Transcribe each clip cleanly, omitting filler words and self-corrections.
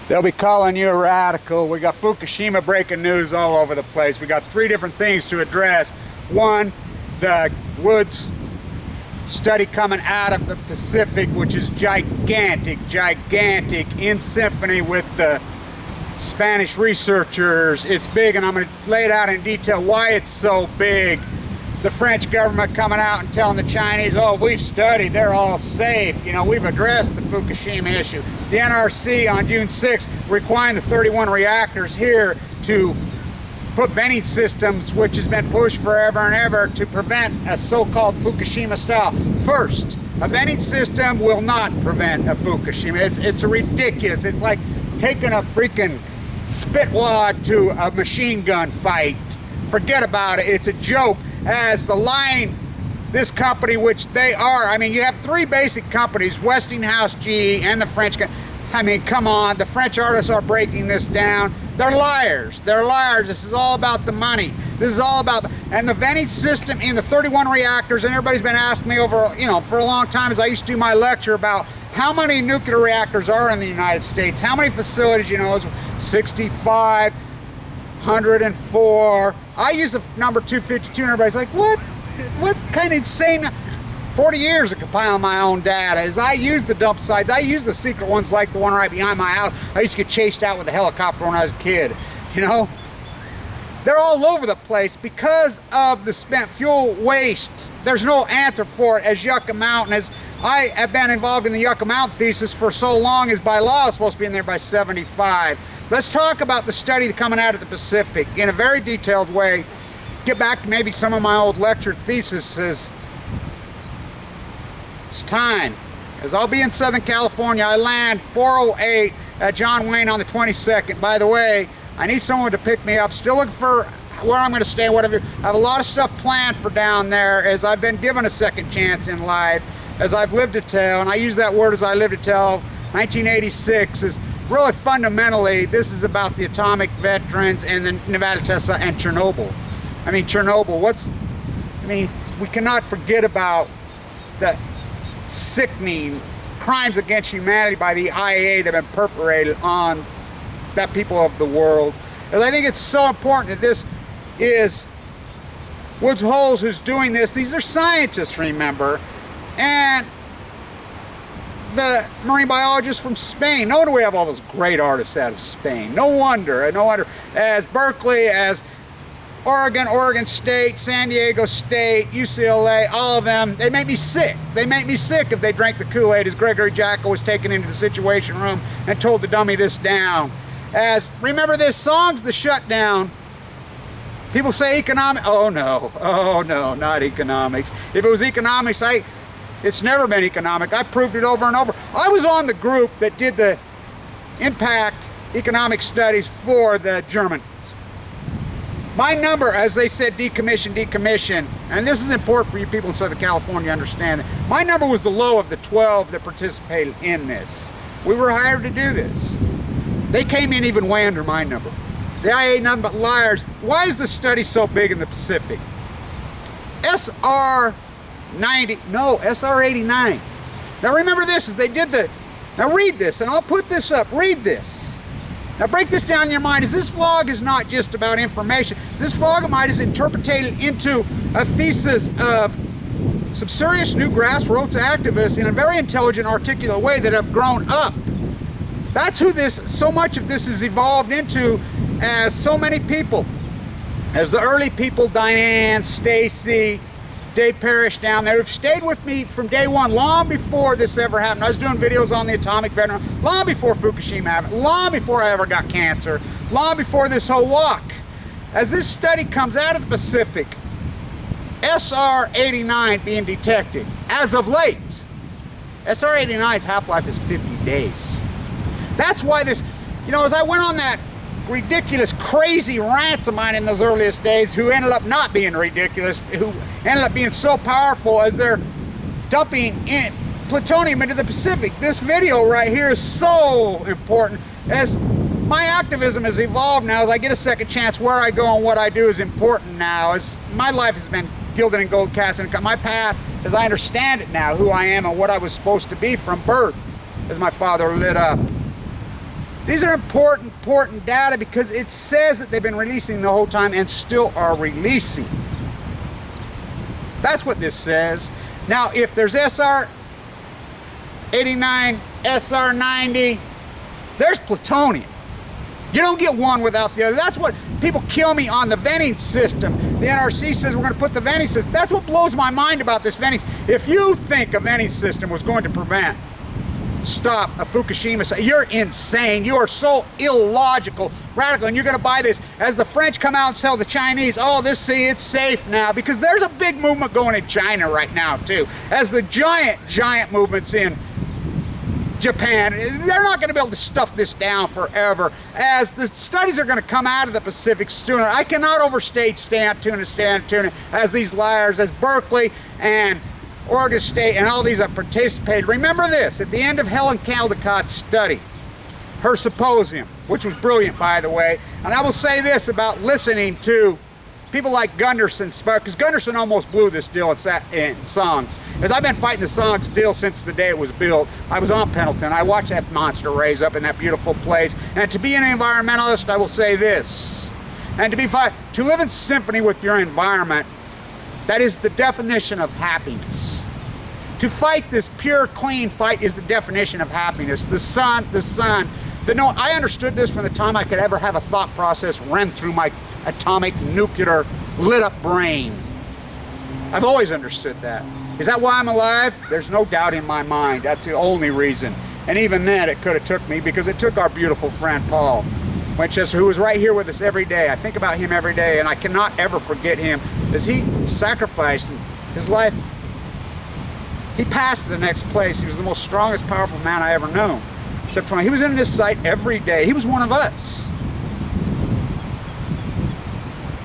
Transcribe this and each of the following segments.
They'll be calling you a radical. We got Fukushima breaking news all over the place. We got 3 different things to address. One, the Woods study coming out of the Pacific, which is gigantic, in symphony with the Spanish researchers. It's big, and I'm going to lay it out in detail why it's so big. The French government coming out and telling the Chinese, oh, we've studied, they're all safe. You know, we've addressed the Fukushima issue. The NRC on June 6th requiring the 31 reactors here to put venting systems, which has been pushed forever and ever to prevent a so-called Fukushima style. First, a venting system will not prevent a Fukushima. It's ridiculous. It's like taking a freaking spitwad to a machine gun fight. Forget about it. It's a joke. As the line, this company, which they are, I mean, you have 3 basic companies, Westinghouse, GE, and the French. I mean, come on, the French artists are breaking this down. They're liars. They're liars. This is all about the money. This is all about, and the venting system in the 31 reactors, and everybody's been asking me over, you know, for a long time as I used to do my lecture about how many nuclear reactors are in the United States, how many facilities, you know, 65, 104. I use the number 252, and everybody's like, what kind of insane? 40 years of compiling my own data. As I use the dump sites, I use the secret ones like the one right behind my house. I used to get chased out with a helicopter when I was a kid. You know, they're all over the place because of the spent fuel waste. There's no answer for it. As Yucca Mountain, as I have been involved in the Yucca Mountain thesis for so long, as by law is supposed to be in there by 75. Let's talk about the study coming out of the Pacific in a very detailed way. Get back to maybe some of my old lecture theses. It's time. As I'll be in Southern California, I land 4:08 at John Wayne on the 22nd. By the way, I need someone to pick me up. Still looking for where I'm going to stay, whatever. I have a lot of stuff planned for down there, as I've been given a second chance in life, as I've lived to tell, and I use that word as I live to tell. 1986 is really fundamentally, this is about the atomic veterans and the Nevada test site and Chernobyl. I mean, Chernobyl, we cannot forget about the sickening crimes against humanity by the IAEA that have been perpetrated on the people of the world. And I think it's so important that this is Woods Holes who's doing this. These are scientists, remember, and the marine biologists from Spain. No wonder we have all those great artists out of Spain. No wonder. As Berkeley, as Oregon State, San Diego State, UCLA, all of them, they make me sick. They make me sick if they drank the Kool-Aid, as Gregory Jacko was taken into the Situation Room and told to dummy this down. As, remember this, song's The Shutdown. People say economics. Oh no, not economics. If it was economics, it's never been economic. I proved it over and over. I was on the group that did the impact economic studies for the Germans. My number, as they said, decommission, and this is important for you people in Southern California to understand it. My number was the low of the 12 that participated in this. We were hired to do this. They came in even way under my number. The IA nothing but liars. Why is the study so big in the Pacific? SR 89. Now remember this, as they did now read this, and I'll put this up, read this. Now break this down in your mind, as this vlog is not just about information. This vlog of mine is interpreted into a thesis of some serious new grassroots activists in a very intelligent, articulate way that have grown up. That's who so much of this has evolved into, as so many people. As the early people, Diane, Stacy, Dave Parrish down there, who've stayed with me from day one, long before this ever happened. I was doing videos on the atomic veteran, long before Fukushima happened, long before I ever got cancer, long before this whole walk. As this study comes out of the Pacific, SR 89 being detected as of late. SR 89's half-life is 50 days. That's why this, you know, as I went on that ridiculous, crazy rants of mine in those earliest days, who ended up not being ridiculous, who ended up being so powerful as they're dumping in plutonium into the Pacific. This video right here is so important. As my activism has evolved now, as I get a second chance, where I go and what I do is important now. As my life has been gilded and gold cast, and my path, as I understand it now, who I am and what I was supposed to be from birth, as my father lit up. These are important data because it says that they've been releasing the whole time and still are releasing. That's what this says. Now, if there's SR 89, SR 90, there's plutonium. You don't get one without the other. That's what people kill me on the venting system. The NRC says we're going to put the venting system. That's what blows my mind about this venting. If you think a venting system was going to stop a Fukushima, you're insane. You are so illogical, radical, and you're going to buy this as the French come out and tell the Chinese, oh, it's safe now, because there's a big movement going in China right now too, as the giant movements in Japan. They're not going to be able to stuff this down forever, as the studies are going to come out of the Pacific sooner. I cannot overstate stand tuna as these liars, as Berkeley and Oregon State and all these have participated. Remember this, at the end of Helen Caldicott's study, her symposium, which was brilliant, by the way, and I will say this about listening to people like Gunderson, because Gunderson almost blew this deal in songs. As I've been fighting the songs deal since the day it was built. I was on Pendleton. I watched that monster raise up in that beautiful place. And to be an environmentalist, I will say this, and to live in symphony with your environment, that is the definition of happiness. To fight this pure, clean fight is the definition of happiness. The sun. I understood this from the time I could ever have a thought process run through my atomic, nuclear, lit up brain. I've always understood that. Is that why I'm alive? There's no doubt in my mind. That's the only reason. And even then, it could have took me, because it took our beautiful friend Paul Winchester, who was right here with us every day. I think about him every day, and I cannot ever forget him, as he sacrificed his life. He passed to the next place. He was the most strongest, powerful man I ever known. Except when he was in this site every day. He was one of us.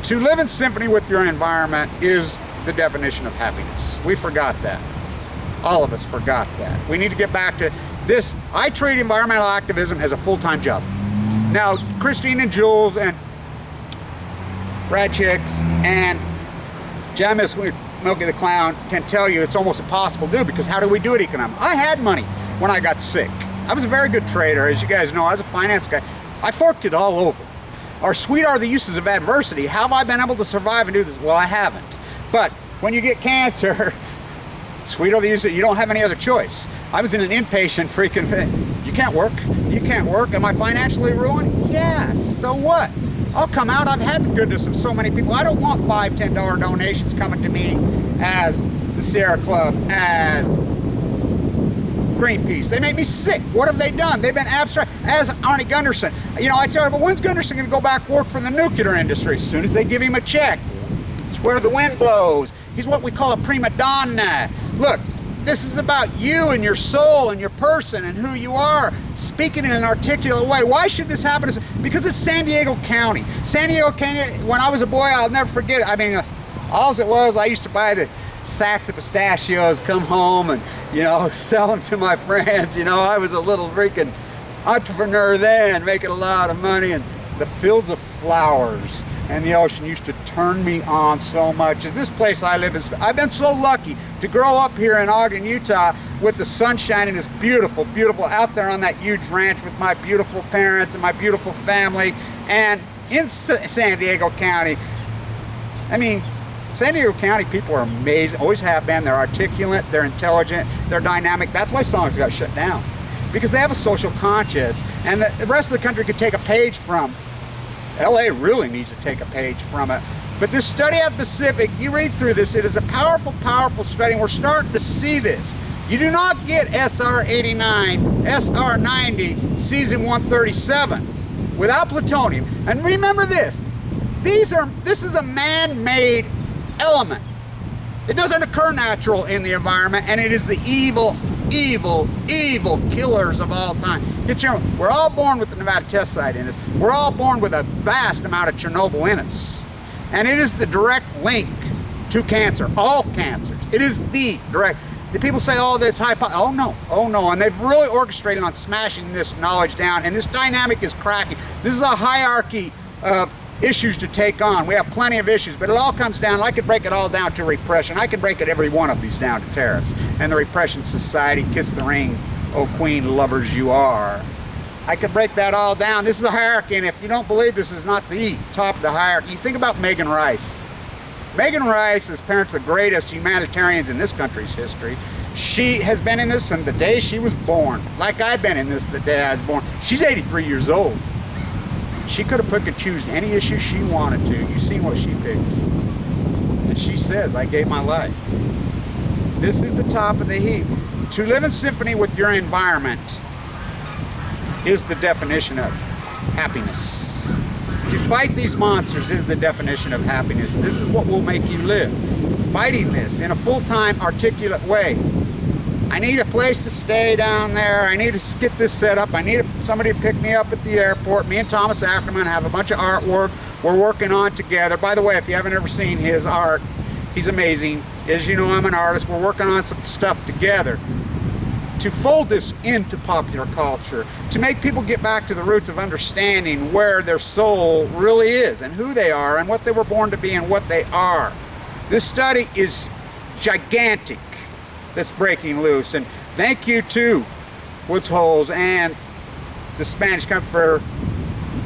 To live in symphony with your environment is the definition of happiness. We forgot that. All of us forgot that. We need to get back to this. I treat environmental activism as a full-time job. Now, Christine and Jules and Brad Chicks and Jamis Milky the Clown can tell you it's almost impossible to do, because how do we do it economically? I had money when I got sick. I was a very good trader, as you guys know. I was a finance guy. I forked it all over. Or sweet are the uses of adversity. How have I been able to survive and do this? Well, I haven't. But when you get cancer, sweet are the uses. You don't have any other choice. I was in an inpatient freaking thing. You can't work. You can't work. Am I financially ruined? Yeah. So what? I'll come out. I've had the goodness of so many people. I don't want $5, $10 donations coming to me as the Sierra Club, as Greenpeace. They make me sick. What have they done? They've been abstract. As Arnie Gunderson. You know, I tell her, but when's Gunderson going to go back work for the nuclear industry? As soon as they give him a check. It's where the wind blows. He's what we call a prima donna. Look, this is about you and your soul and your person and who you are, speaking in an articulate way. Why should this happen? Because it's San Diego County. San Diego County, when I was a boy, I'll never forget it. I mean, all it was, I used to buy the sacks of pistachios, come home and, you know, sell them to my friends. You know, I was a little freaking entrepreneur then, making a lot of money, and the fields of flowers and the ocean used to turn me on so much. As this place I live is, I've been so lucky to grow up here in Ogden, Utah, with the sunshine and it's beautiful, beautiful out there on that huge ranch with my beautiful parents and my beautiful family. And in San Diego County, I mean, San Diego County people are amazing, always have been. They're articulate, they're intelligent, they're dynamic. That's why songs got shut down, because they have a social conscience, and the rest of the country could take a page from. LA really needs to take a page from it. But this study at Pacific, you read through this, it is a powerful, powerful study, and we're starting to see this. You do not get SR 89, SR 90, Cesium 137 without plutonium. And remember this, this is a man-made element. It doesn't occur natural in the environment, and it is the evil, evil, evil killers of all time. We're all born with the Nevada test site in us. We're all born with a vast amount of Chernobyl in us. And it is the direct link to cancer, all cancers. It is the direct. The people say, oh, that's oh no. And they've really orchestrated on smashing this knowledge down, and this dynamic is cracking. This is a hierarchy of issues to take on. We have plenty of issues, but it all comes down. I could break it all down to repression. I could break it every one of these down to tariffs and the repression society. Kiss the ring, oh queen lovers you are. I could break that all down. This is a hierarchy, and if you don't believe this is not the top of the hierarchy, think about Megan Rice. Megan Rice is parents of the greatest humanitarians in this country's history. She has been in this since the day she was born, like I've been in this the day I was born. She's 83 years old. She could have picked and choose any issue she wanted to. You've seen what she picked. And she says, I gave my life. This is the top of the heap. To live in symphony with your environment is the definition of happiness. To fight these monsters is the definition of happiness. This is what will make you live. Fighting this in a full-time, articulate way. I need a place to stay down there. I need to get this set up. I need somebody to pick me up at the airport. Me and Thomas Ackerman have a bunch of artwork we're working on together. By the way, if you haven't ever seen his art, he's amazing. As you know, I'm an artist. We're working on some stuff together to fold this into popular culture, to make people get back to the roots of understanding where their soul really is and who they are and what they were born to be and what they are. This study is gigantic that's breaking loose, and thank you to Woods Holes and the Spanish Company for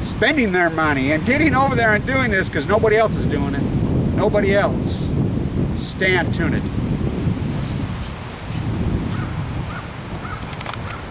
spending their money and getting over there and doing this, because nobody else is doing it. Nobody else. Stand tuned.